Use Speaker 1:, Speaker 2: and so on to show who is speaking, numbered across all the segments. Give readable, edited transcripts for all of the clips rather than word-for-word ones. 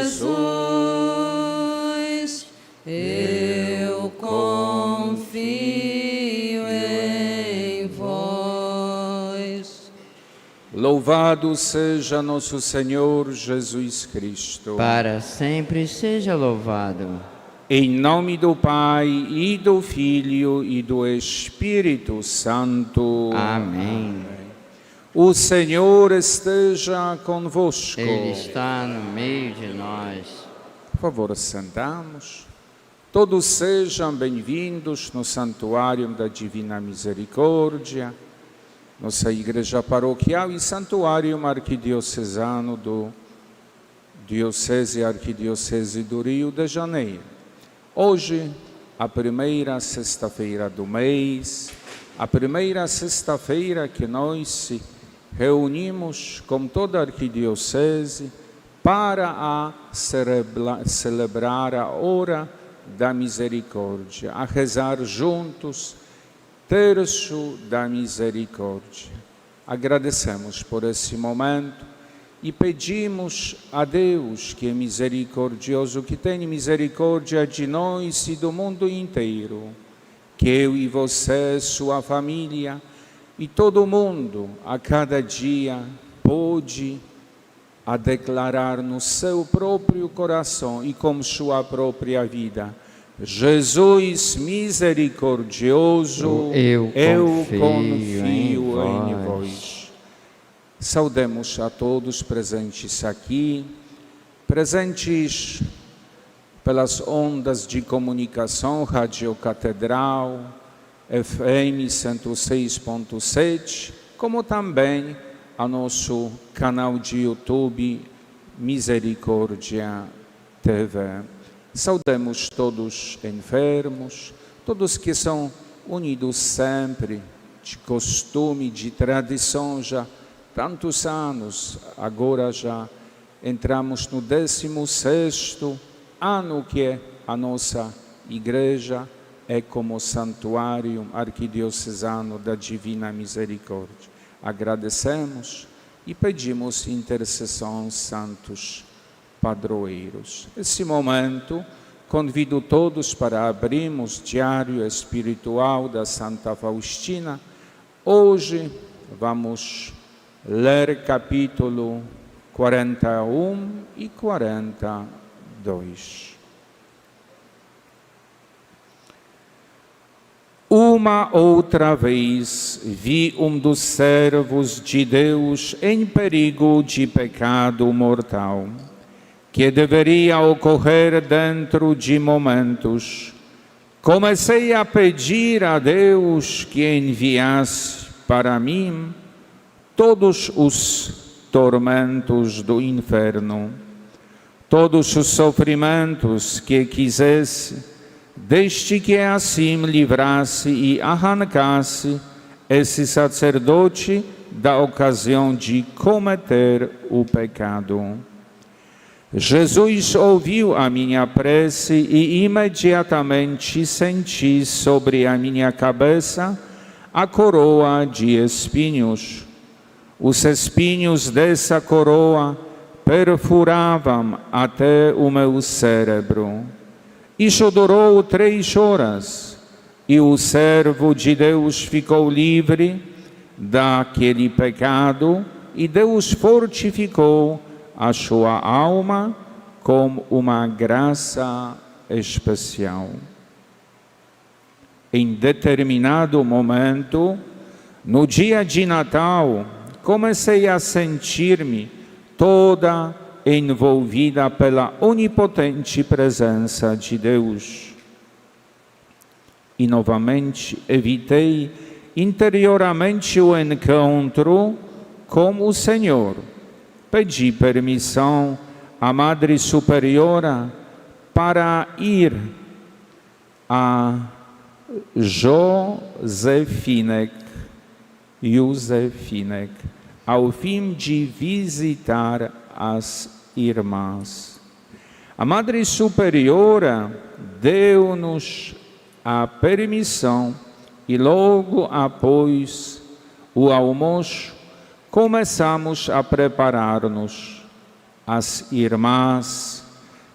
Speaker 1: Jesus, eu confio em vós.
Speaker 2: Louvado seja nosso Senhor Jesus Cristo.
Speaker 3: Para sempre seja louvado.
Speaker 2: Em nome do Pai, e do Filho, e do Espírito Santo.
Speaker 3: Amém.
Speaker 2: O Senhor esteja convosco.
Speaker 3: Ele está no meio de nós.
Speaker 2: Por favor, sentamos. Todos sejam bem-vindos no Santuário da Divina Misericórdia, nossa Igreja Paroquial e Santuário Arquidiocesano do Diocese e Arquidiocese do Rio de Janeiro. Hoje, a primeira sexta-feira do mês, a primeira sexta-feira que nós se reunimos com toda a Arquidiocese para celebrar a hora da misericórdia, a rezar juntos, terço da misericórdia. Agradecemos por esse momento e pedimos a Deus, que é misericordioso, que tenha misericórdia de nós e do mundo inteiro, que eu e você, sua família e todo mundo, a cada dia, pode a declarar no seu próprio coração e com sua própria vida: Jesus misericordioso, eu confio em vós. Saudemos a todos presentes aqui, presentes pelas ondas de comunicação, Rádio Catedral, FM 106.7, como também a nosso canal de YouTube Misericórdia TV. Saudemos todos enfermos, todos que são unidos sempre, de costume, de tradição já tantos anos. Agora já entramos no 16º ano que é a nossa igreja é como Santuário Arquidiocesano da Divina Misericórdia. Agradecemos e pedimos intercessão aos santos padroeiros. Nesse momento, convido todos para abrirmos o Diário Espiritual da Santa Faustina. Hoje vamos ler capítulo 41 e 42. Uma outra vez vi dos servos de Deus em perigo de pecado mortal, que deveria ocorrer dentro de momentos. Comecei a pedir a Deus que enviasse para mim todos os tormentos do inferno, todos os sofrimentos que quisesse, desde que assim livrasse e arrancasse esse sacerdote da ocasião de cometer o pecado. Jesus ouviu a minha prece e imediatamente senti sobre a minha cabeça a coroa de espinhos. Os espinhos dessa coroa perfuravam até o meu cérebro. Isso durou 3 horas, e o servo de Deus ficou livre daquele pecado, e Deus fortificou a sua alma com uma graça especial. Em determinado momento, no dia de Natal, comecei a sentir-me toda envolvida pela onipotente presença de Deus. E novamente evitei interiormente o encontro com o Senhor. Pedi permissão à Madre Superiora para ir a Josefinek, ao fim de visitar as irmãs. A Madre Superiora deu-nos a permissão e logo após o almoço começamos a preparar-nos. As irmãs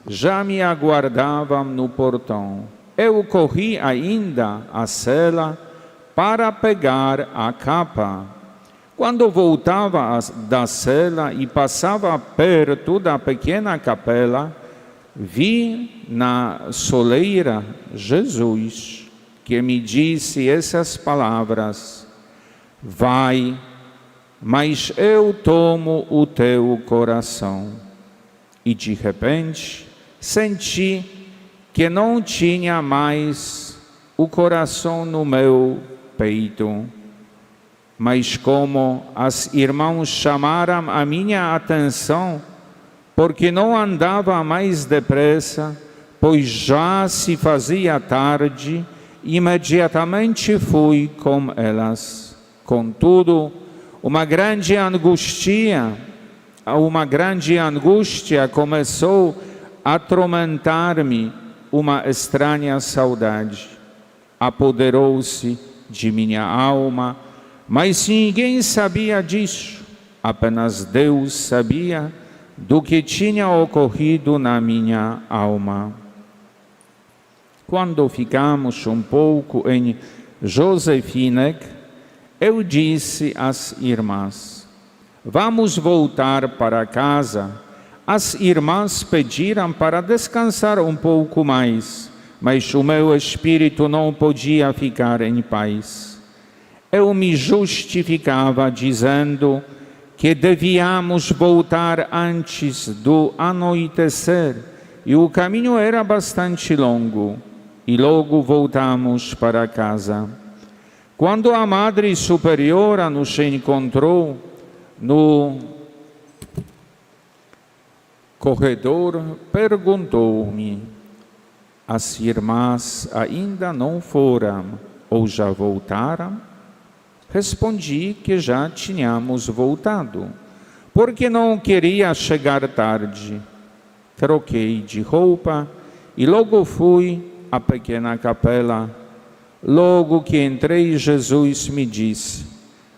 Speaker 2: já me aguardavam no portão. Eu corri ainda à cela para pegar a capa. Quando voltava da cela e passava perto da pequena capela, vi na soleira Jesus, que me disse essas palavras: vai, mas eu tomo o teu coração. E de repente senti que não tinha mais o coração no meu peito. Mas como as irmãs chamaram a minha atenção, porque não andava mais depressa, pois já se fazia tarde, imediatamente fui com elas. Contudo, uma grande angústia começou a atormentar-me, uma estranha saudade. Apoderou-se de minha alma, mas ninguém sabia disso, apenas Deus sabia do que tinha ocorrido na minha alma. Quando ficamos um pouco em Josephinek, eu disse às irmãs: vamos voltar para casa. As irmãs pediram para descansar um pouco mais, mas o meu espírito não podia ficar em paz. Eu me justificava dizendo que devíamos voltar antes do anoitecer, e o caminho era bastante longo, e logo voltamos para casa. Quando a Madre Superiora nos encontrou no corredor, perguntou-me: as irmãs ainda não foram ou já voltaram? Respondi que já tínhamos voltado, porque não queria chegar tarde. Troquei de roupa e logo fui à pequena capela. Logo que entrei, Jesus me disse: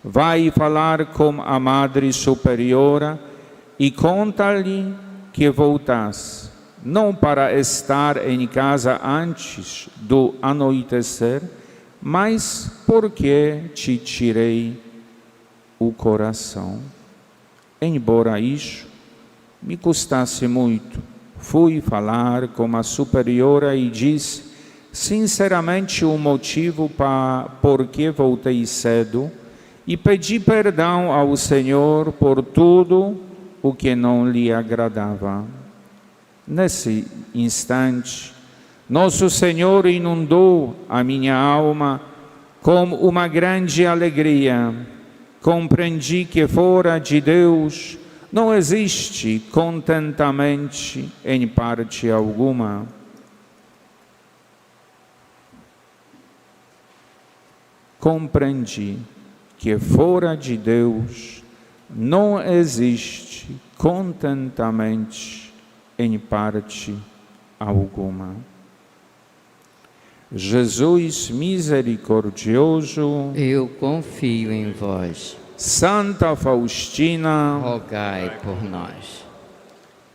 Speaker 2: vai falar com a Madre Superiora e conta-lhe que voltaste, não para estar em casa antes do anoitecer, mas porque te tirei o coração. Embora isso me custasse muito, fui falar com a superiora e disse sinceramente o motivo por que voltei cedo e pedi perdão ao Senhor por tudo o que não lhe agradava. Nesse instante, Nosso Senhor inundou a minha alma com uma grande alegria. Compreendi que fora de Deus não existe contentamento em parte alguma. Compreendi que fora de Deus não existe contentamento em parte alguma. Jesus misericordioso,
Speaker 3: eu confio em vós.
Speaker 2: Santa Faustina,
Speaker 3: Rogai por nós.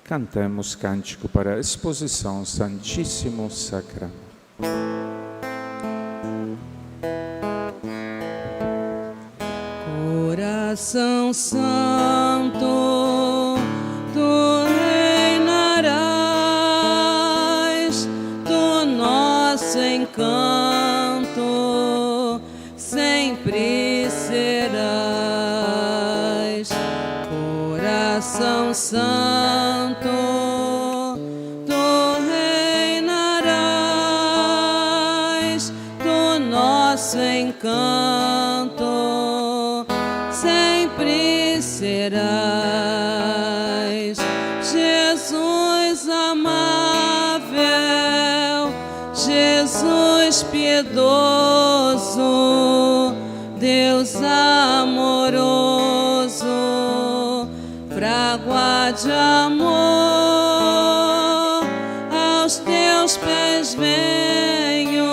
Speaker 2: cantemos cântico para a exposição Santíssimo Sacramento.
Speaker 1: Coração Santo, tu reinarás, do nosso encanto sempre serás. Coração Santo, tu reinarás, do nosso encanto sempre serás. Jesus amável, Jesus piedoso, Deus amoroso, fragua de amor, aos teus pés venho,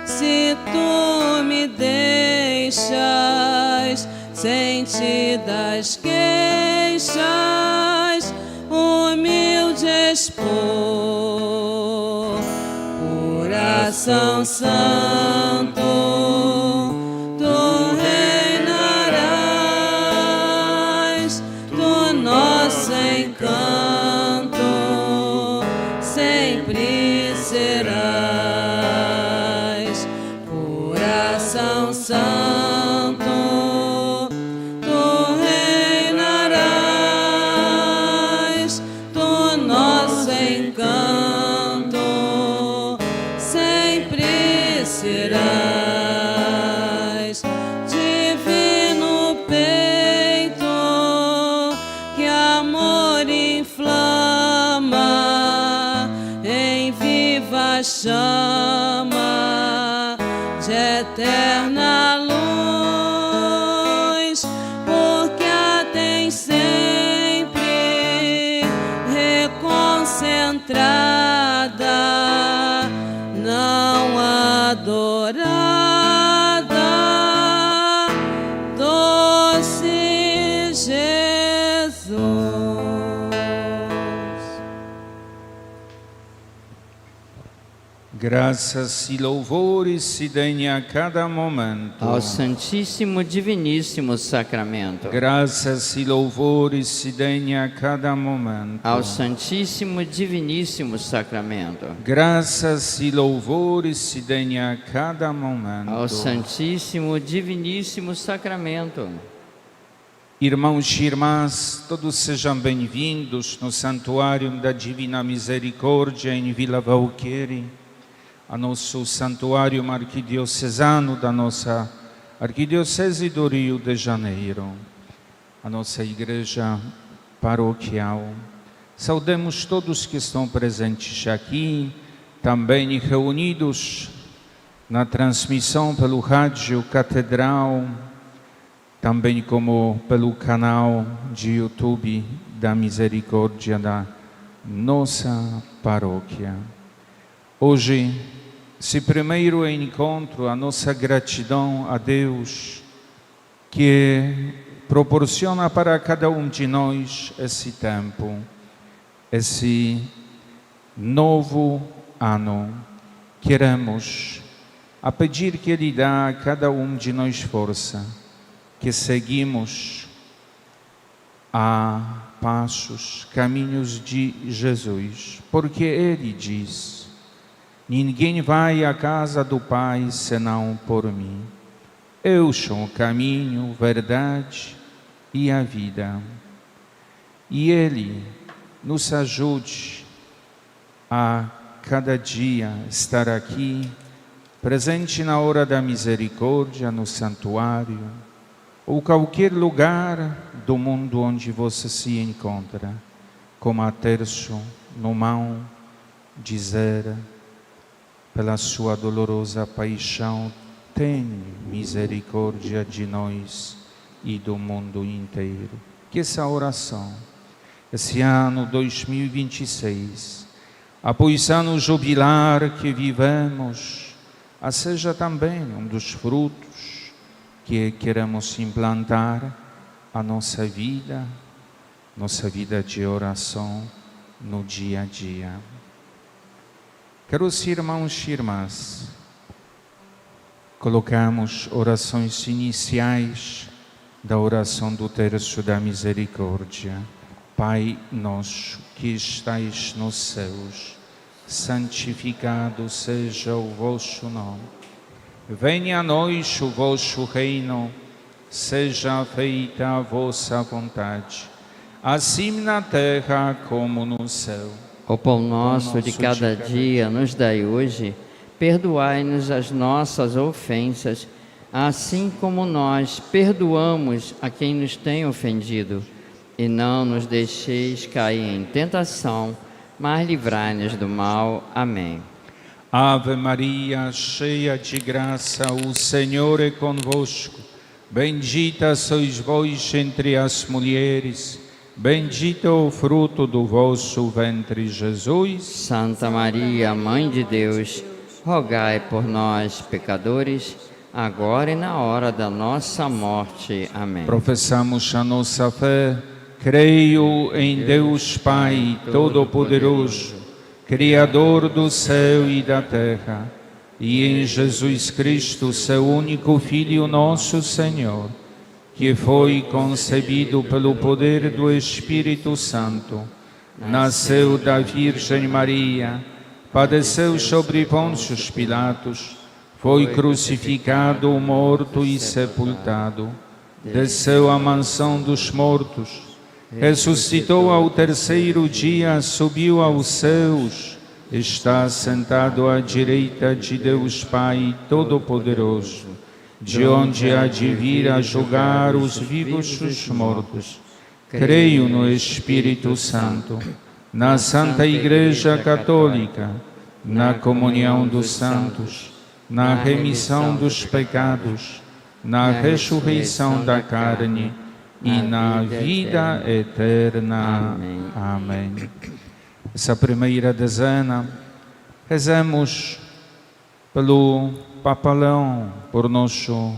Speaker 1: se tu me deixas sentidas queixas, expor. Coração Santo, tu reinarás, do nosso encanto sempre serás. Coração Santo, tu reinarás, do nosso encanto sempre serás. Divino peito que amor inflama em viva chama de eterna luz, porque a tem sempre reconcentrada, não adorada, doce Jesus.
Speaker 2: Graças e louvores se deem a cada momento
Speaker 3: Ao Santíssimo Diviníssimo Sacramento.
Speaker 2: Graças e louvores se deem a cada momento
Speaker 3: Ao Santíssimo Diviníssimo Sacramento.
Speaker 2: Graças e louvores se deem a cada momento.
Speaker 3: Ao Santíssimo Diviníssimo Sacramento.
Speaker 2: Irmãos e irmãs, todos sejam bem-vindos no Santuário da Divina Misericórdia em Vila Valqueire, a nosso santuário arquidiocesano da nossa Arquidiocese do Rio de Janeiro, a nossa igreja paroquial. Saudemos todos que estão presentes aqui, também reunidos na transmissão pelo rádio Catedral, também como pelo canal de YouTube da Misericórdia da nossa paróquia. Hoje, esse primeiro encontro, a nossa gratidão a Deus, que proporciona para cada um de nós esse tempo, esse novo ano. Queremos a pedir que Ele dá a cada um de nós força, que seguimos a passos, caminhos de Jesus, porque Ele diz: ninguém vai à casa do Pai senão por mim. Eu sou o caminho, verdade e a vida. E Ele nos ajude a cada dia estar aqui, presente na hora da misericórdia, no santuário, ou qualquer lugar do mundo onde você se encontra, como a terço no mão, dizer: pela sua dolorosa paixão, tem misericórdia de nós e do mundo inteiro. Que essa oração, esse ano 2026, após ano jubilar que vivemos, seja também um dos frutos que queremos implantar a nossa vida de oração no dia a dia. Caros irmãos e irmãs, colocamos orações iniciais da oração do Terço da Misericórdia. Pai nosso que estais nos céus, santificado seja o vosso nome. Venha a nós o vosso reino, seja feita a vossa vontade, assim na terra como no céu.
Speaker 3: O pão nosso de cada dia nos dai hoje, perdoai-nos as nossas ofensas, assim como nós perdoamos a quem nos tem ofendido. E não nos deixeis cair em tentação, mas livrai-nos do mal. Amém.
Speaker 2: Ave Maria, cheia de graça, o Senhor é convosco. Bendita sois vós entre as mulheres, bendito o fruto do vosso ventre, Jesus.
Speaker 3: Santa Maria, Mãe de Deus, rogai por nós, pecadores, agora e na hora da nossa morte. Amém.
Speaker 2: Professamos a nossa fé, Creio em Deus Pai Todo-Poderoso, Criador do céu e da terra, e em Jesus Cristo, seu único Filho, nosso Senhor, que foi concebido pelo poder do Espírito Santo, nasceu da Virgem Maria, padeceu sobre Pôncio Pilatos, foi crucificado, morto e sepultado, desceu à mansão dos mortos, ressuscitou ao terceiro dia, subiu aos céus, está sentado à direita de Deus Pai Todo-Poderoso, de onde há de vir a julgar os vivos e os mortos. Creio no Espírito Santo, na Santa Igreja Católica, na comunhão dos santos, na remissão dos pecados, na ressurreição da carne e na vida eterna. Amém. Essa primeira dezena, rezemos pelo Papa Leão, por nosso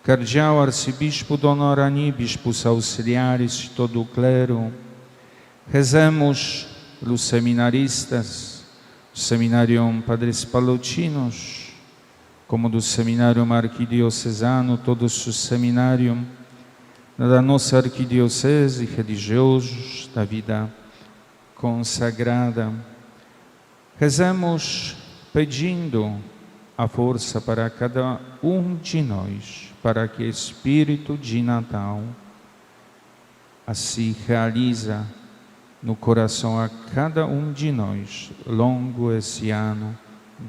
Speaker 2: cardeal arcebispo Dom Arani, bispos auxiliares de todo o clero. Rezemos pelos seminaristas, do Seminário Padres Palotinos, como do Seminário Arquidiocesano, todos os seminários da nossa arquidiocese, religiosos, da vida consagrada. Rezemos pedindo a força para cada um de nós, para que o Espírito de Natal assim realiza no coração a cada um de nós, longo esse ano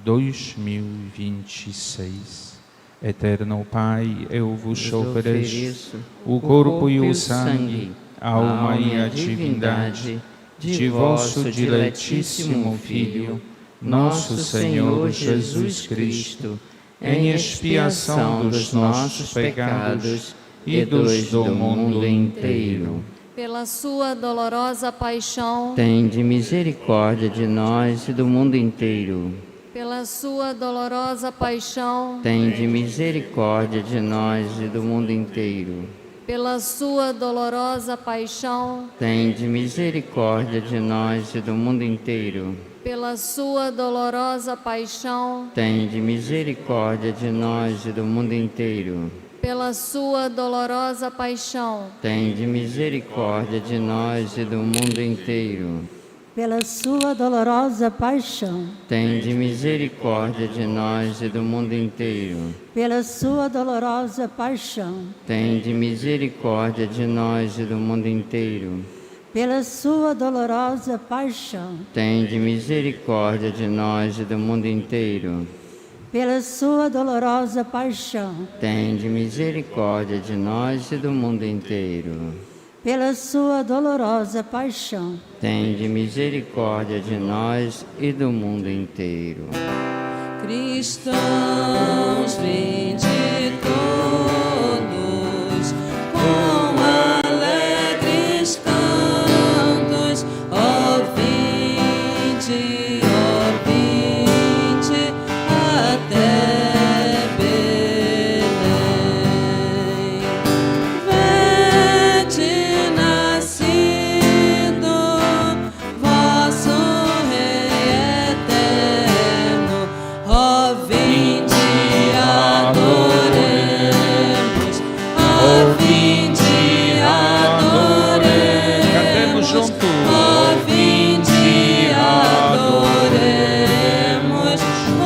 Speaker 2: 2026. Eterno Pai, eu vos ofereço o corpo e o sangue, a alma e a divindade de vosso diletíssimo Filho, nosso Senhor Jesus Cristo, em expiação dos nossos pecados e dos do mundo inteiro.
Speaker 4: Pela sua dolorosa paixão,
Speaker 3: Tende misericórdia de nós e do mundo inteiro.
Speaker 4: pela sua dolorosa paixão,
Speaker 3: Tende misericórdia de nós e do mundo inteiro.
Speaker 4: pela sua dolorosa paixão,
Speaker 3: Tende misericórdia de nós e do mundo inteiro.
Speaker 4: pela sua dolorosa paixão,
Speaker 3: Tende misericórdia de nós e do mundo inteiro.
Speaker 4: pela sua dolorosa paixão,
Speaker 3: Tende misericórdia de nós e do mundo inteiro.
Speaker 5: Pela sua dolorosa paixão,
Speaker 3: Tende misericórdia de nós e do mundo inteiro.
Speaker 5: pela sua dolorosa paixão,
Speaker 3: Tende misericórdia de nós e do mundo inteiro.
Speaker 5: pela sua dolorosa paixão,
Speaker 3: Tende misericórdia de nós e do mundo inteiro.
Speaker 5: pela sua dolorosa paixão,
Speaker 3: Tende misericórdia de nós e do mundo inteiro.
Speaker 5: pela sua dolorosa paixão,
Speaker 3: Tende misericórdia de nós e do mundo inteiro.
Speaker 1: Cristãos, vinde todos com alegres cantos, ó vinde até Belém. Vede nascido vosso Rei eterno, ó vinde adoremos, ó vinde adoremos.
Speaker 2: Cantemos juntos.
Speaker 1: Ó vinde adoremos o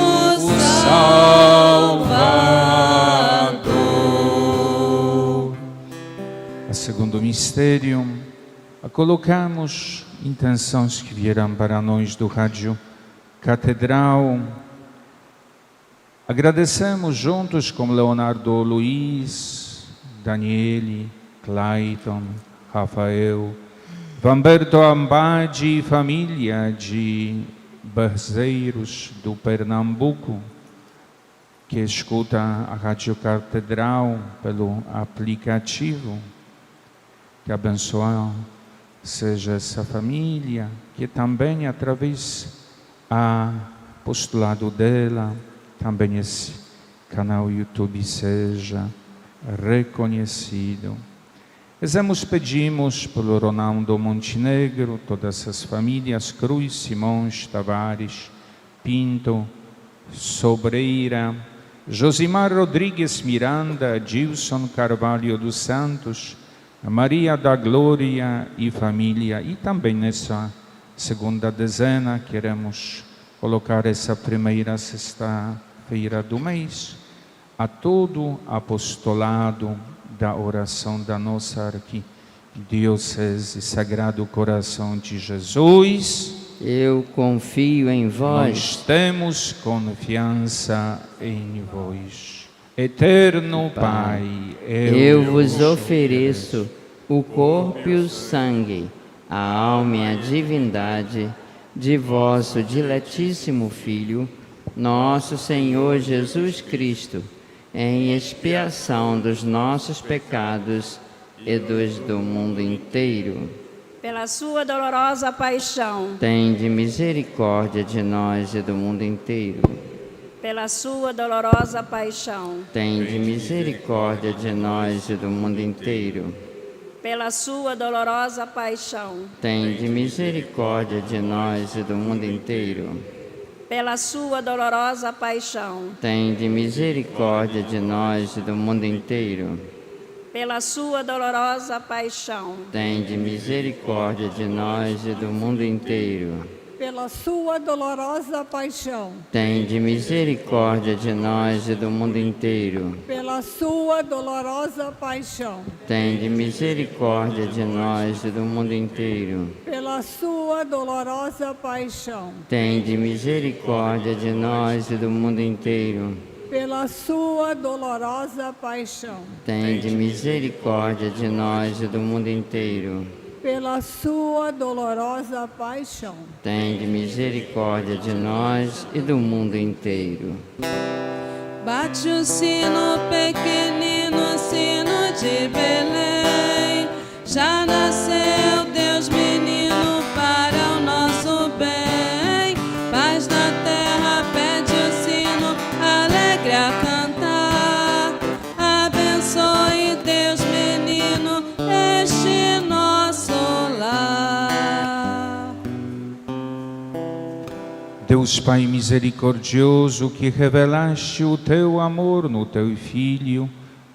Speaker 1: Salvador.
Speaker 2: A segundo mistério, colocamos intenções que vieram para nós do Rádio Catedral. Agradecemos juntos com Leonardo Luiz, Daniele, Clayton, Rafael, Vamberto Ambade e família de Berzeiros do Pernambuco, que escuta a Rádio Catedral pelo aplicativo. Que abençoado seja essa família, que também através do apostolado dela, também esse canal YouTube seja reconhecido. Rezamos, pedimos pelo Ronaldo Montenegro, todas as famílias, Cruz, Simões, Tavares, Pinto, Sobreira, Josimar Rodrigues Miranda, Gilson Carvalho dos Santos, Maria da Glória e família. E também nessa segunda dezena queremos colocar essa primeira sexta-feira do mês a todo apostolado da oração da nossa Arquidiocese Sagrado Coração de Jesus.
Speaker 3: Eu confio em
Speaker 2: Nós
Speaker 3: vós,
Speaker 2: temos confiança em vós. Eterno Pai,
Speaker 3: eu vos ofereço o corpo e o sangue, a alma e a divindade de vosso diletíssimo Filho, nosso Senhor Jesus Cristo, em expiação dos nossos pecados e dos do mundo inteiro.
Speaker 6: Pela sua dolorosa paixão,
Speaker 3: Tende misericórdia de nós e do mundo inteiro.
Speaker 6: pela sua dolorosa paixão,
Speaker 3: Tende misericórdia de nós e do mundo inteiro.
Speaker 6: pela sua dolorosa paixão,
Speaker 3: Tende misericórdia de nós e do mundo inteiro.
Speaker 6: pela sua dolorosa paixão,
Speaker 3: Tende misericórdia de nós e do mundo inteiro.
Speaker 6: pela sua dolorosa paixão,
Speaker 3: Tende misericórdia de nós e do mundo inteiro.
Speaker 7: pela sua dolorosa paixão,
Speaker 3: Tende misericórdia de nós e do mundo inteiro.
Speaker 7: pela sua dolorosa paixão,
Speaker 3: Tende misericórdia de nós e do mundo inteiro.
Speaker 7: pela sua dolorosa paixão,
Speaker 3: Tende misericórdia de nós e do mundo inteiro.
Speaker 7: pela sua dolorosa paixão,
Speaker 3: Tende misericórdia de nós e do mundo inteiro.
Speaker 7: pela sua dolorosa paixão.
Speaker 3: Tende misericórdia de nós e do mundo inteiro.
Speaker 1: Bate o sino pequenino, sino de Belém. Já nasceu Deus menino para o nosso bem. Paz na terra, pede o sino, alegre a cantar. Abençoe Deus menino, este nosso lar.
Speaker 2: Deus Pai misericordioso, que revelaste o teu amor no teu Filho,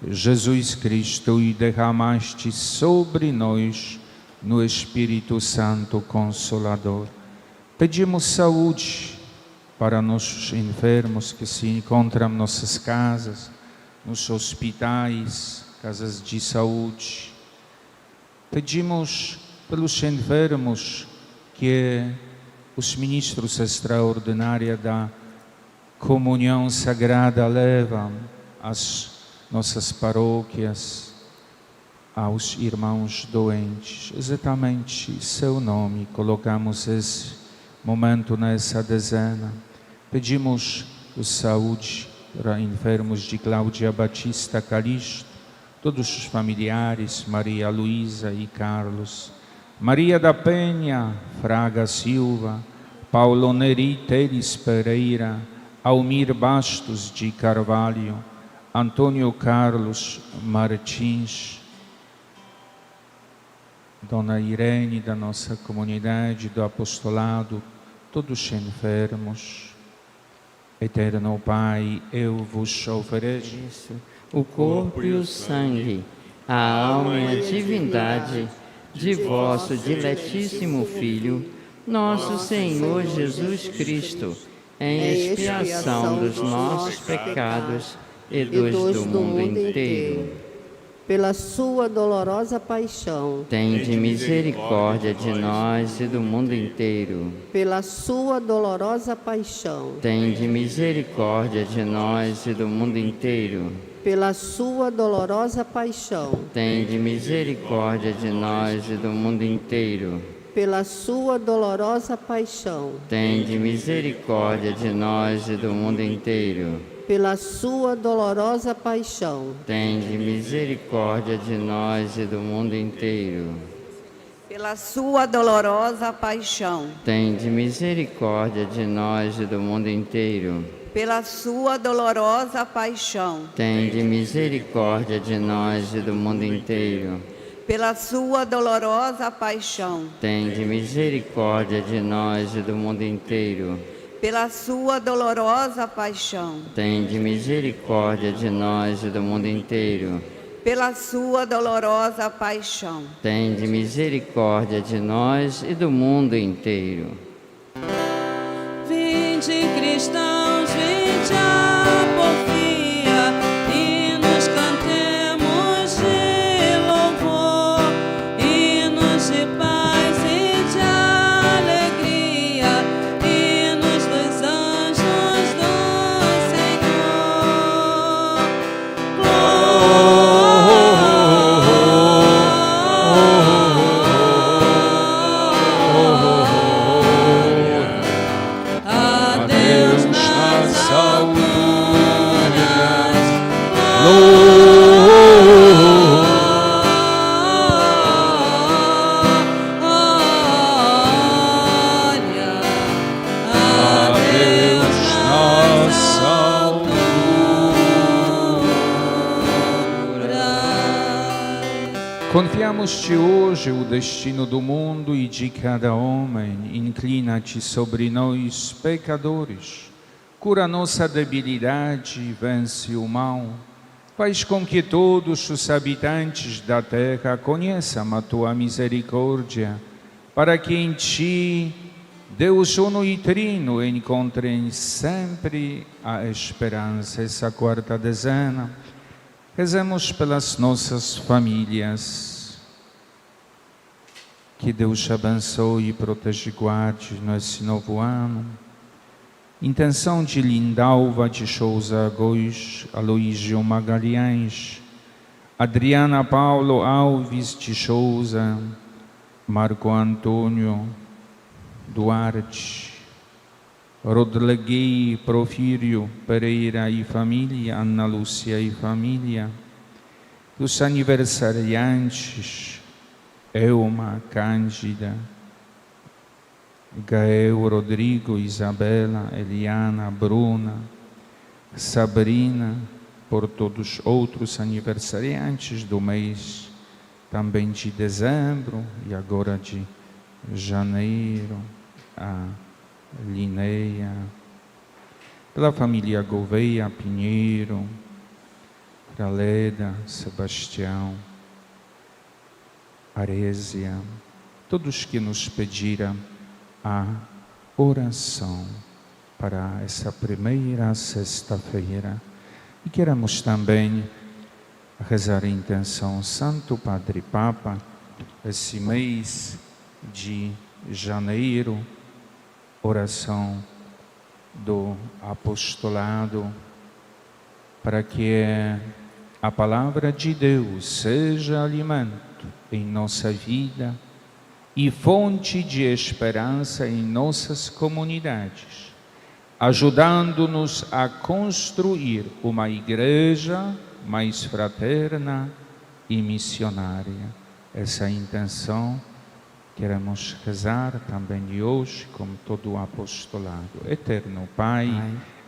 Speaker 2: Jesus Cristo, e derramaste sobre nós no Espírito Santo Consolador. Pedimos saúde para nossos enfermos que se encontram em nossas casas, nos hospitais, casas de saúde. Pedimos pelos enfermos que os ministros extraordinários da comunhão sagrada levam às nossas paróquias, aos irmãos doentes. Exatamente em seu nome colocamos esse momento nessa dezena. Pedimos por saúde para enfermos de Cláudia Batista Calixto, todos os familiares, Maria Luísa e Carlos, Maria da Penha, Fraga Silva, Paulo Neri Teles Pereira, Almir Bastos de Carvalho, Antônio Carlos Martins, Dona Irene da nossa comunidade, do apostolado, todos enfermos. Eterno Pai, eu vos ofereço
Speaker 3: O corpo e o sangue, a alma e a divindade de vosso diletíssimo Filho, nosso Senhor Jesus Cristo, em expiação dos nossos pecados e dos do mundo inteiro.
Speaker 8: Pela sua dolorosa paixão,
Speaker 3: Tende misericórdia de nós e do mundo inteiro.
Speaker 8: pela sua dolorosa paixão,
Speaker 3: Tende misericórdia de nós e do mundo inteiro.
Speaker 8: pela sua dolorosa paixão,
Speaker 3: Tende misericórdia de nós e do mundo inteiro.
Speaker 8: pela sua dolorosa paixão,
Speaker 3: Tende misericórdia de nós e do mundo inteiro.
Speaker 8: pela sua dolorosa paixão,
Speaker 3: Tende misericórdia de nós e do mundo inteiro.
Speaker 9: Pela sua dolorosa paixão,
Speaker 3: Tende misericórdia de nós e do mundo inteiro.
Speaker 9: pela sua dolorosa paixão,
Speaker 3: Tende misericórdia de nós e do mundo inteiro.
Speaker 9: pela sua dolorosa paixão,
Speaker 3: tende misericórdia de nós e do mundo inteiro.
Speaker 9: pela sua dolorosa paixão,
Speaker 3: Tende misericórdia de nós e do mundo inteiro.
Speaker 9: pela sua dolorosa paixão.
Speaker 3: Tende misericórdia de nós e do mundo inteiro.
Speaker 1: Vinde, cristãos, vinde a porfia e nos cantemos de louvor, hinos de paz e de alegria, hinos dos anjos do Senhor. A Deus nas alturas, glória. A Deus nas alturas.
Speaker 2: Confiamos-te hoje o destino do mundo e de cada homem. Inclina-te sobre nós, pecadores. Cura nossa debilidade e vence o mal. Faz com que todos os habitantes da terra conheçam a tua misericórdia, para que em ti, Deus uno e trino, encontrem sempre a esperança. Essa quarta dezena, rezemos pelas nossas famílias. Que Deus abençoe, proteja e guarde nesse novo ano. Intenção de Lindalva de Souza Góis, Aloísio Magalhães, Adriana Paulo Alves de Souza, Marco Antônio Duarte, Rodriguei Profírio Pereira e família, Ana Lúcia e família, dos aniversariantes, Elma, Cândida, Gael, Rodrigo, Isabela, Eliana, Bruna, Sabrina, por todos os outros aniversariantes do mês, também de dezembro e agora de janeiro, a Lineia, pela família Gouveia, Pinheiro, Fraleda, Sebastião, Arésia, todos que nos pediram a oração para essa primeira sexta-feira. E queremos também rezar a intenção Santo Padre Papa, esse mês de janeiro, oração do apostolado, para que a palavra de Deus seja alimento em nossa vida e fonte de esperança em nossas comunidades, ajudando-nos a construir uma igreja mais fraterna e missionária. Essa intenção queremos rezar também hoje, como todo o apostolado. Eterno Pai,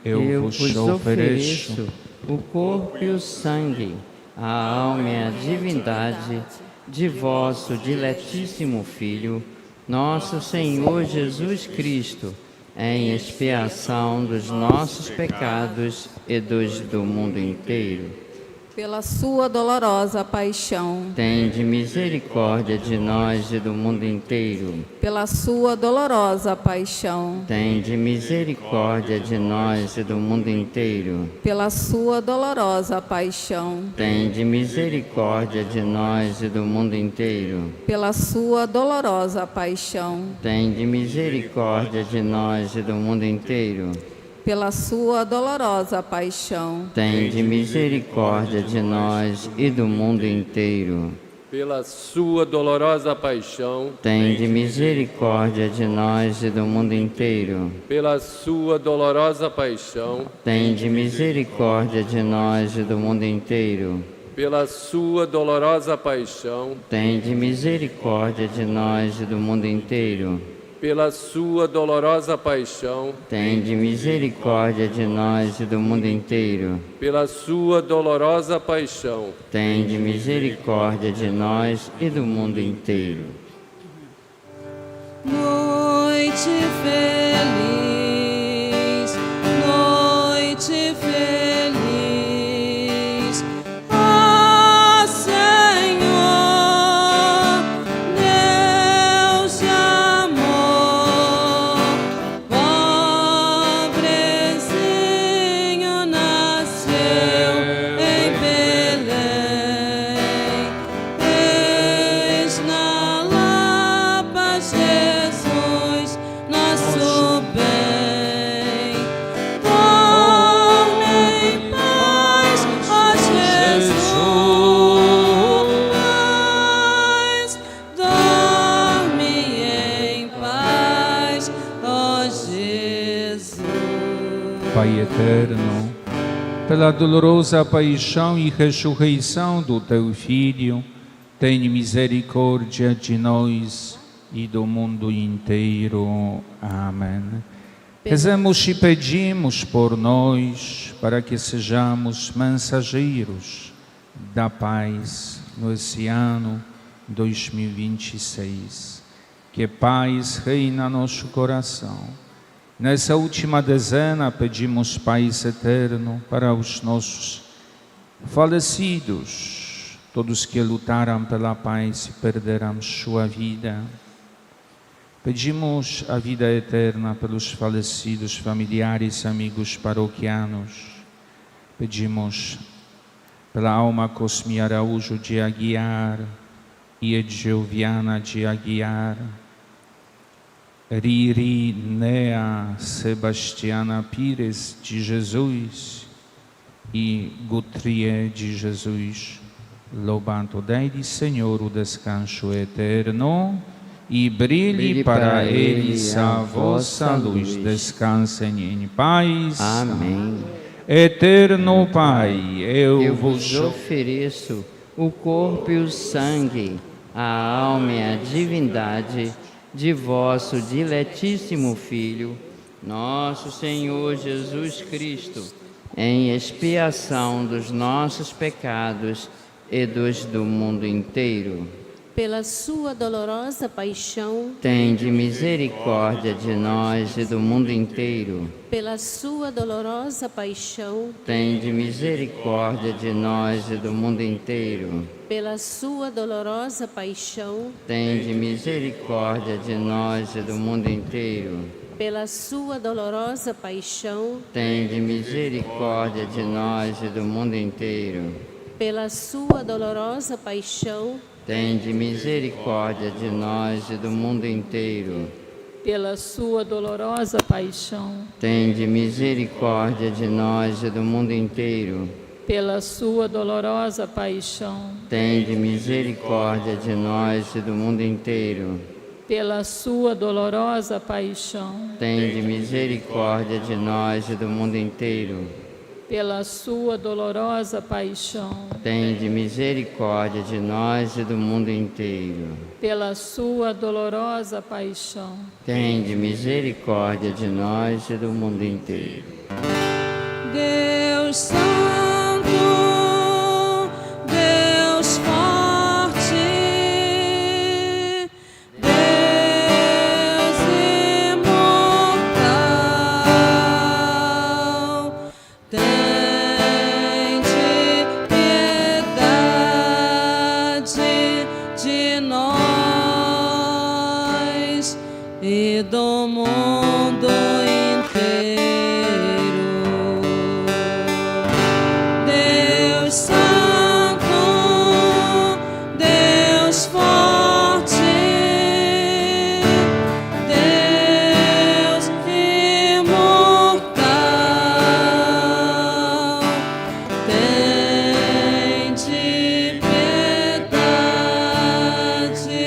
Speaker 2: eu vos ofereço
Speaker 3: o corpo e o sangue, a alma e a divindade de vosso diletíssimo Filho, nosso Senhor Jesus Cristo, em expiação dos nossos pecados e dos do mundo inteiro.
Speaker 10: Pela sua dolorosa paixão,
Speaker 3: Tende misericórdia de nós e do mundo inteiro.
Speaker 10: pela sua dolorosa paixão,
Speaker 3: Tende misericórdia de nós e do mundo inteiro.
Speaker 10: pela sua dolorosa paixão,
Speaker 3: Tende misericórdia de nós e do mundo inteiro.
Speaker 10: pela sua dolorosa paixão,
Speaker 3: Tende misericórdia de nós e do mundo inteiro.
Speaker 10: pela sua dolorosa paixão,
Speaker 3: Tende misericórdia de nós e do mundo inteiro.
Speaker 11: Pela sua dolorosa paixão,
Speaker 3: Tende misericórdia de nós e do mundo inteiro.
Speaker 11: pela sua dolorosa paixão,
Speaker 3: Tende misericórdia de nós e do mundo inteiro.
Speaker 11: pela sua dolorosa paixão,
Speaker 3: Tende misericórdia de nós e do mundo inteiro.
Speaker 11: pela sua dolorosa paixão,
Speaker 3: tende misericórdia de nós e do mundo inteiro.
Speaker 11: pela sua dolorosa paixão,
Speaker 3: Tende misericórdia de nós e do mundo inteiro.
Speaker 1: Noite feliz, noite feliz, ó Senhor, Deus de amor, pobrezinho nasceu em Belém, eis na Lapa Jesus, nosso bem. Dorme em paz, ó Jesus. Dorme em paz, ó Jesus.
Speaker 2: Pai eterno, pela dolorosa paixão e ressurreição do Teu Filho, tem misericórdia de nós e do mundo inteiro. Amém. Rezemos e pedimos por nós, para que sejamos mensageiros da paz nesse ano 2026. Que paz reina nosso coração. Nessa última dezena, pedimos paz eterno para os nossos falecidos, todos que lutaram pela paz e perderam sua vida. Pedimos a vida eterna pelos falecidos familiares e amigos paroquianos. Pedimos pela alma Cosme Araújo de Aguiar e Edgioviana de Aguiar, Riri Nea Sebastiana Pires de Jesus e Guthrie de Jesus. Louvado dai-lhe, Senhor, o descanso eterno, e brilhe para eles a vossa luz. Descansem em paz.
Speaker 3: Amém.
Speaker 2: Eterno Pai, eu vos
Speaker 3: ofereço o corpo e o sangue, a alma e a divindade de vosso diletíssimo Filho, nosso Senhor Jesus Cristo, em expiação dos nossos pecados e dos do mundo inteiro.
Speaker 12: Pela sua dolorosa paixão,
Speaker 3: tende misericórdia de nós e do mundo inteiro.
Speaker 12: Pela sua dolorosa paixão,
Speaker 3: tende misericórdia de nós e do mundo inteiro.
Speaker 12: Pela sua dolorosa paixão,
Speaker 3: tende misericórdia de nós e do mundo inteiro.
Speaker 12: Pela sua dolorosa paixão,
Speaker 3: tende misericórdia de nós e do mundo inteiro.
Speaker 12: Pela sua dolorosa paixão,
Speaker 3: tende misericórdia de nós e do mundo inteiro.
Speaker 13: Pela sua dolorosa paixão,
Speaker 3: tende misericórdia de nós e do mundo inteiro.
Speaker 13: Pela sua dolorosa paixão,
Speaker 3: tende misericórdia de nós e do mundo inteiro.
Speaker 13: Pela sua dolorosa paixão,
Speaker 3: tende misericórdia de nós e do mundo inteiro.
Speaker 13: Pela sua dolorosa paixão,
Speaker 3: tende misericórdia de nós e do mundo inteiro.
Speaker 13: Pela sua dolorosa paixão,
Speaker 3: tende misericórdia de nós e do mundo inteiro.
Speaker 1: Deus Santo, Deus forte, Deus imortal, tende piedade de nós e do mundo inteiro. Deus Santo, Deus forte, Deus imortal, tende piedade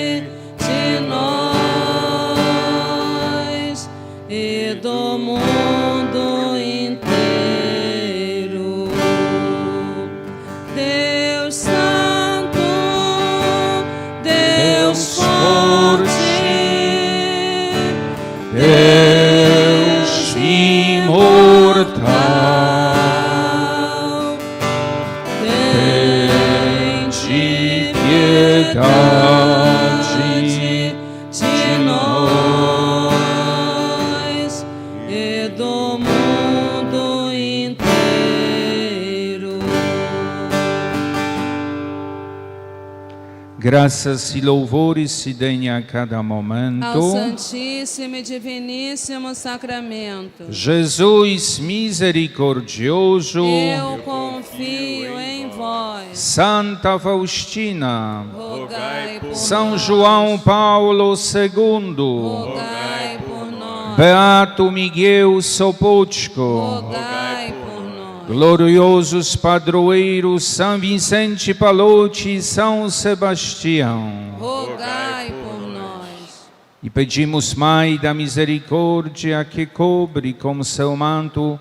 Speaker 2: Graças e louvores se deem a cada momento
Speaker 1: ao Santíssimo e Diviníssimo Sacramento.
Speaker 2: Jesus misericordioso,
Speaker 1: Eu confio em vós.
Speaker 2: Santa Faustina,
Speaker 1: Rogai por
Speaker 2: São
Speaker 1: nós.
Speaker 2: João Paulo II,
Speaker 1: Rogai por nós.
Speaker 2: Beato Miguel Sopoćko,
Speaker 1: Rogai por nós.
Speaker 2: gloriosos padroeiros São Vicente Palotti e São Sebastião.
Speaker 1: Rogai por nós.
Speaker 2: E pedimos, Mãe da Misericórdia, que cobre com seu manto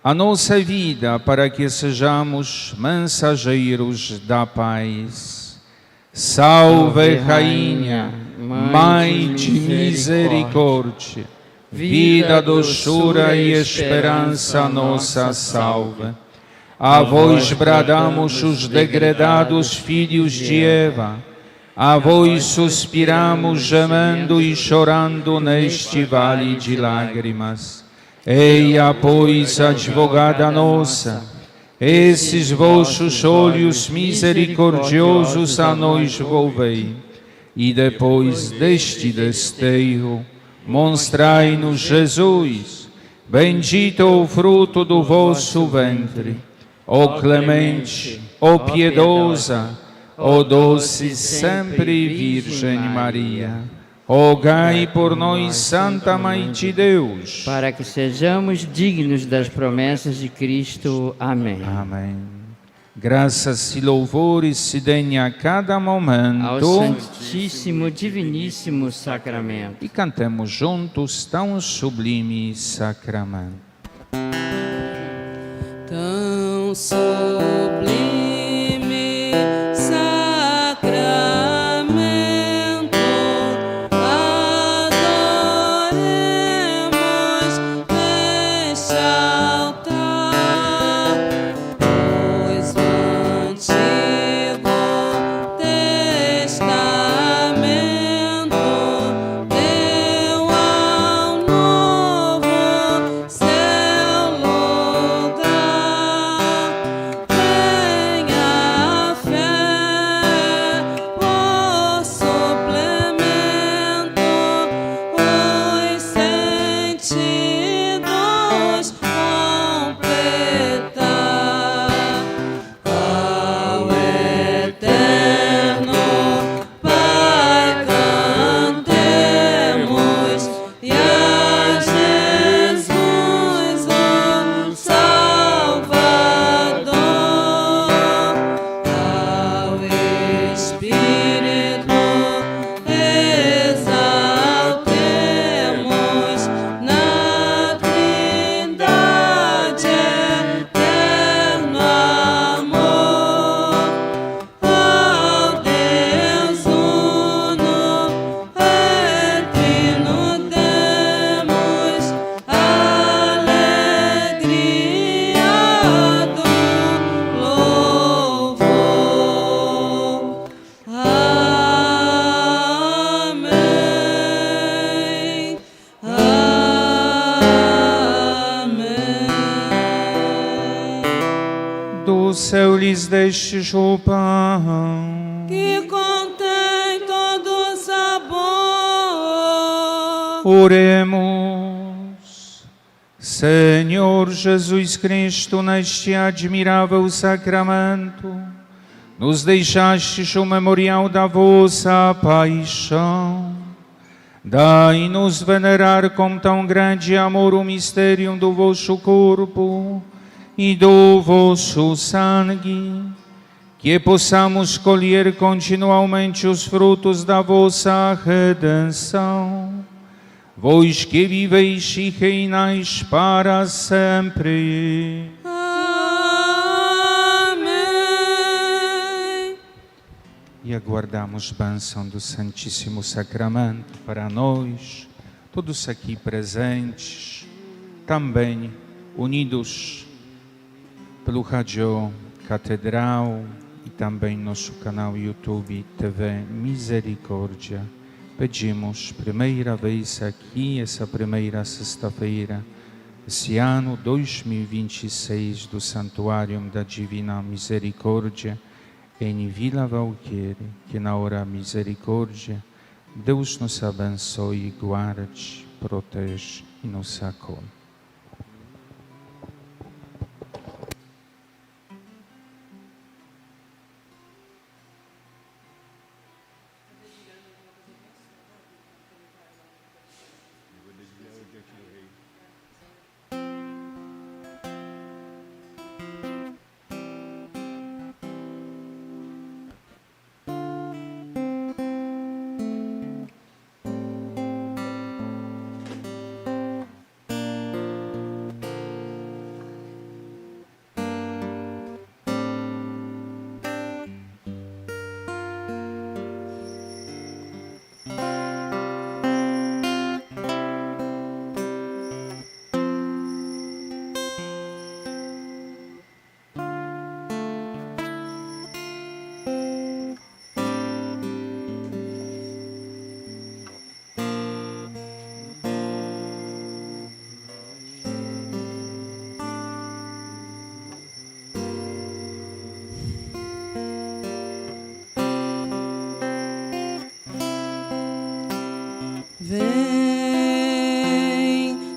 Speaker 2: a nossa vida, para que sejamos mensageiros da paz. Salve, Rainha, Mãe de misericórdia, vida, doçura e esperança nossa salve. A vós bradamos os degredados filhos de Eva, a vós suspiramos gemendo e chorando neste vale de lágrimas. Eia, pois, advogada nossa, esses vossos olhos misericordiosos a nós volvei, e depois deste desterro, mostrai-nos Jesus, bendito o fruto do vosso ventre. Ó clemente, ó piedosa, ó doce sempre Virgem Maria, rogai por nós, Santa Mãe de Deus,
Speaker 3: para que sejamos dignos das promessas de Cristo. Amém.
Speaker 2: Amém. Graças e louvores se deem a cada momento
Speaker 3: Ao Santíssimo Diviníssimo Sacramento.
Speaker 2: e cantemos juntos tão sublime sacramento.
Speaker 1: Tão sublime sacramento, adoremos neste altar, pois o Antigo Testamento deu ao Novo seu lugar. Tenha fé, por suplemento, os sentidos completar. Ao eterno Pai cantemos, e a Jesus o Salvador. Ao Espírito exaltemos, na Trindade eterno amor. Ao Deus uno e trino demos alegria do louvor. Amém. Amém.
Speaker 2: Do céu lhes destes o pão,
Speaker 1: Que contém todo sabor.
Speaker 2: oremos. Senhor Jesus Cristo, neste admirável sacramento, nos deixastes o memorial da vossa paixão. Dai-nos venerar com tão grande amor o mistério do vosso corpo e do vosso sangue, que possamos colher continuamente os frutos da vossa redenção. Vós que viveis e reinais para sempre.
Speaker 1: Amém.
Speaker 2: E aguardamos bênção do Santíssimo Sacramento para nós, todos aqui presentes, também unidos pelo Rádio Catedral e também nosso canal YouTube TV Misericórdia. Pedimos, primeira vez aqui, essa primeira sexta-feira, esse ano 2026 do Santuário da Divina Misericórdia, em Vila Valqueire, que na hora da misericórdia, Deus nos abençoe, guarde, protege e nos acolhe.
Speaker 1: Vem,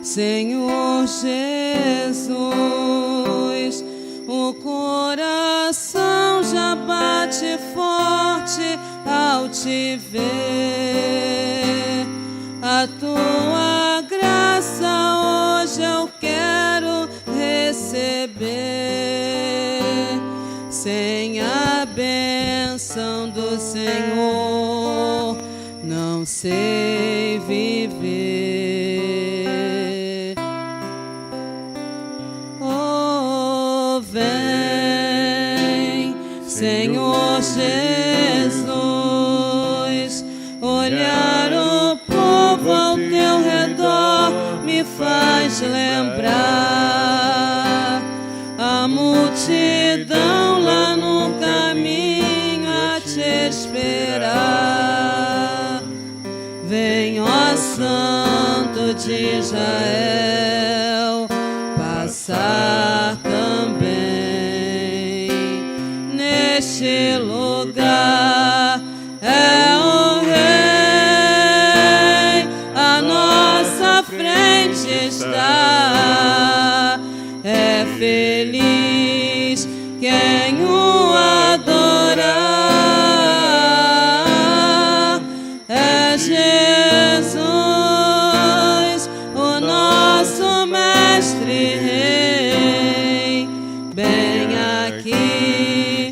Speaker 1: Senhor Jesus, o coração já bate forte ao te ver. A tua graça hoje eu quero receber. Sem a bênção do Senhor, não sei viver. Oh, vem, Senhor Jesus, olhar o povo ao teu redor me faz lembrar a multidão lá no caminho a te esperar. Vem, ó Santo de Israel, passar também neste lugar. É o Rei, à nossa frente está. É feliz quem o adorar. É Jesus, o nosso Mestre Rei, bem aqui,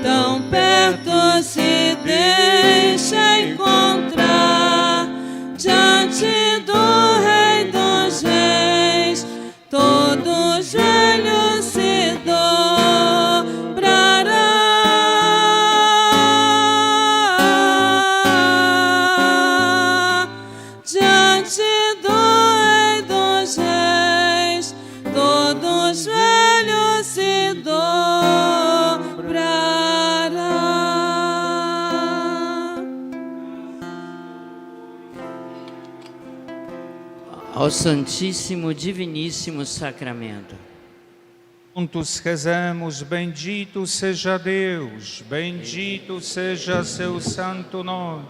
Speaker 1: tão perto se deixa encontrar, diante do Rei dos Reis, todo joelho se dobrará. Diante do Rei dos Reis, todo joelho se dobrará.
Speaker 3: Ao Santíssimo Diviníssimo Sacramento.
Speaker 2: Juntos rezemos, bendito seja Deus, bendito seja seu santo nome,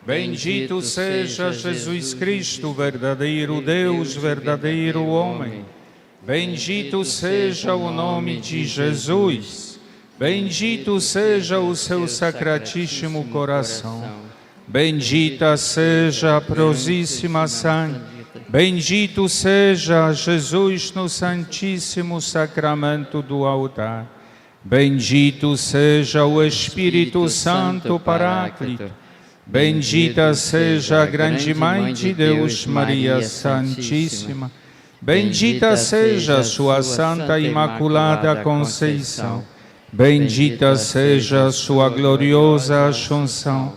Speaker 2: bendito seja Jesus Cristo, verdadeiro Deus, verdadeiro homem, bendito seja o nome de Jesus, bendito seja o seu sacratíssimo coração, bendita seja a prosíssima sangue, bendito seja Jesus no Santíssimo Sacramento do altar. Bendito seja o Espírito Santo Paráclito. Bendita seja a grande Mãe de Deus, Maria Santíssima. Bendita seja a sua Santa Imaculada Conceição. Bendita seja a sua gloriosa Assunção.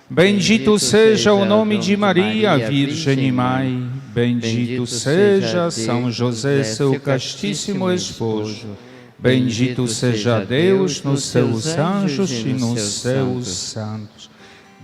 Speaker 2: Bendito seja o nome de Maria, Virgem e Mãe. Bendito seja São José, seu castíssimo esposo. Bendito seja Deus nos seus anjos e nos seus santos.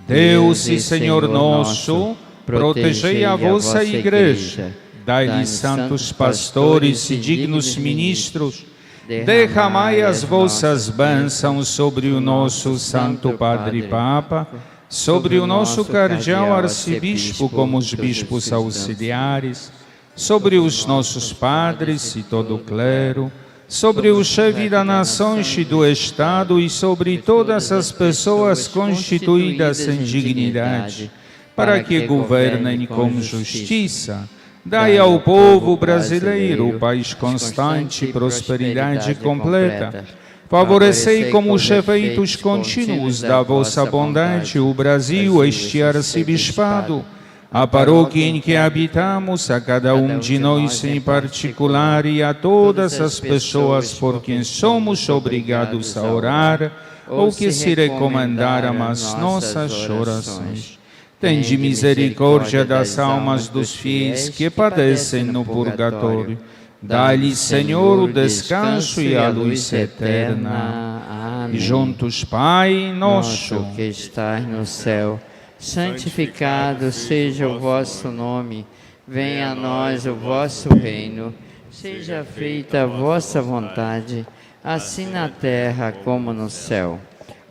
Speaker 2: Deus e Senhor nosso, protegei a vossa Igreja. Dai-lhe santos pastores e dignos ministros, derramai as vossas bênçãos sobre o nosso Santo Padre Papa, sobre o nosso cardeal arcebispo, como os bispos auxiliares, sobre os nossos padres e todo o clero, sobre o chefe da nação e do Estado e sobre todas as pessoas constituídas em dignidade, para que governem com justiça. Dai ao povo brasileiro paz constante e prosperidade completa. Favorecei com os efeitos contínuos da vossa bondade o Brasil, este arcebispado, a paróquia em que habitamos, a cada um de nós em particular e a todas as pessoas por quem somos obrigados a orar ou que se recomendaram as nossas orações. Tende misericórdia das almas dos fiéis que padecem no purgatório. Dá-lhes, Senhor, o descanso e a luz eterna.
Speaker 3: Amém.
Speaker 2: E juntos, Pai nosso,
Speaker 3: que estás no céu, santificado seja o vosso nome. Venha a nós o vosso reino. Seja feita a vossa vontade, assim na terra como no céu.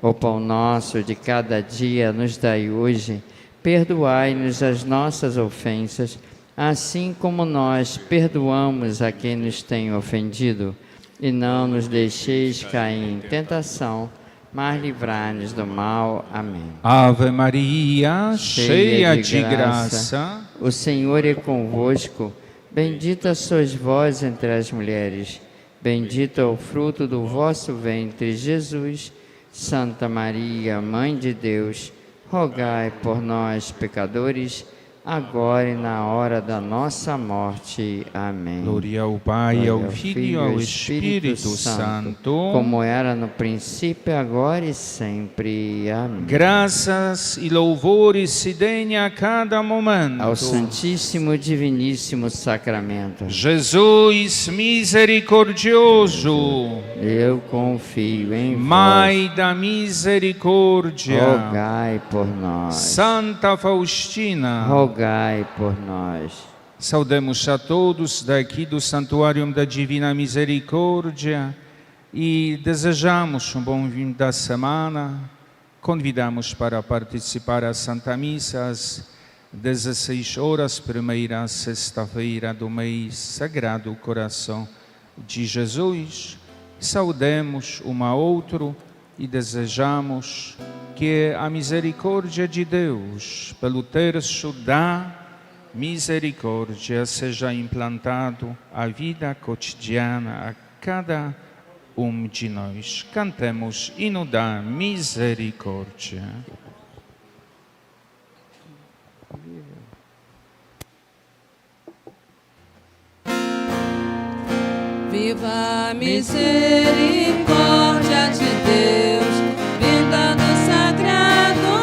Speaker 3: O pão nosso de cada dia nos dai hoje. Perdoai-nos as nossas ofensas, assim como nós perdoamos a quem nos tem ofendido. E não nos deixeis cair em tentação, mas livrai-nos do mal. Amém.
Speaker 2: Ave Maria, cheia de graça,
Speaker 3: o Senhor é convosco. Bendita sois vós entre as mulheres. Bendito é o fruto do vosso ventre, Jesus. Santa Maria, Mãe de Deus, rogai por nós, pecadores, agora e na hora da nossa morte. Amém.
Speaker 2: Glória ao Pai, ao Filho e ao Espírito Santo,
Speaker 3: como era no princípio, agora e sempre. Amém.
Speaker 2: Graças e louvores se deem a cada momento
Speaker 3: ao Santíssimo e Diviníssimo Sacramento.
Speaker 2: Jesus misericordioso,
Speaker 3: eu confio em vós.
Speaker 2: Mãe da Misericórdia,
Speaker 3: rogai por nós.
Speaker 2: Santa Faustina,
Speaker 3: rogai por nós.
Speaker 2: Saudemos a todos daqui do Santuário da Divina Misericórdia e desejamos um bom fim da semana. Convidamos para participar à Santa Missa às 16 horas, primeira sexta-feira do mês Sagrado Coração de Jesus. Saudemos um ao outro e desejamos que a misericórdia de Deus, pelo terço da misericórdia, seja implantado à vida cotidiana a cada um de nós. Cantemos hino da misericórdia.
Speaker 1: Viva a misericórdia de Deus, vinda do Sagrado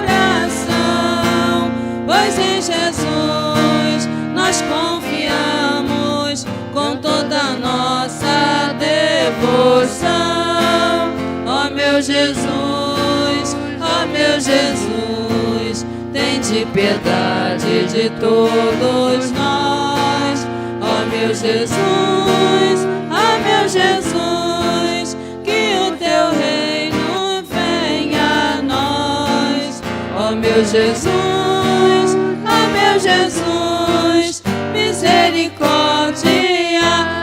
Speaker 1: Coração, pois em Jesus nós confiamos com toda a nossa devoção. Ó meu Jesus, tende piedade de todos nós. Ó meu Jesus, que o teu reino venha a nós. Ó meu Jesus, misericórdia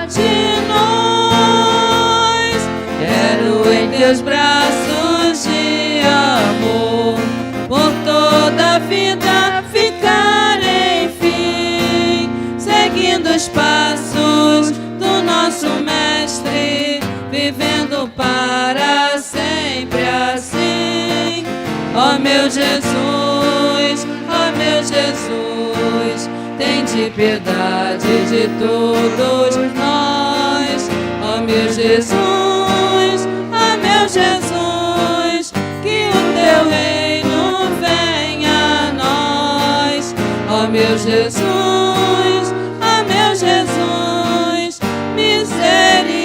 Speaker 1: de nós. Quero em teus braços de amor por toda a vida ficar, enfim, seguindo os passos do nosso Mestre, vivendo para sempre assim. Ó meu Jesus, tende piedade de todos nós. Ó meu Jesus, que o teu reino venha a nós. Ó meu Jesus, misericórdia.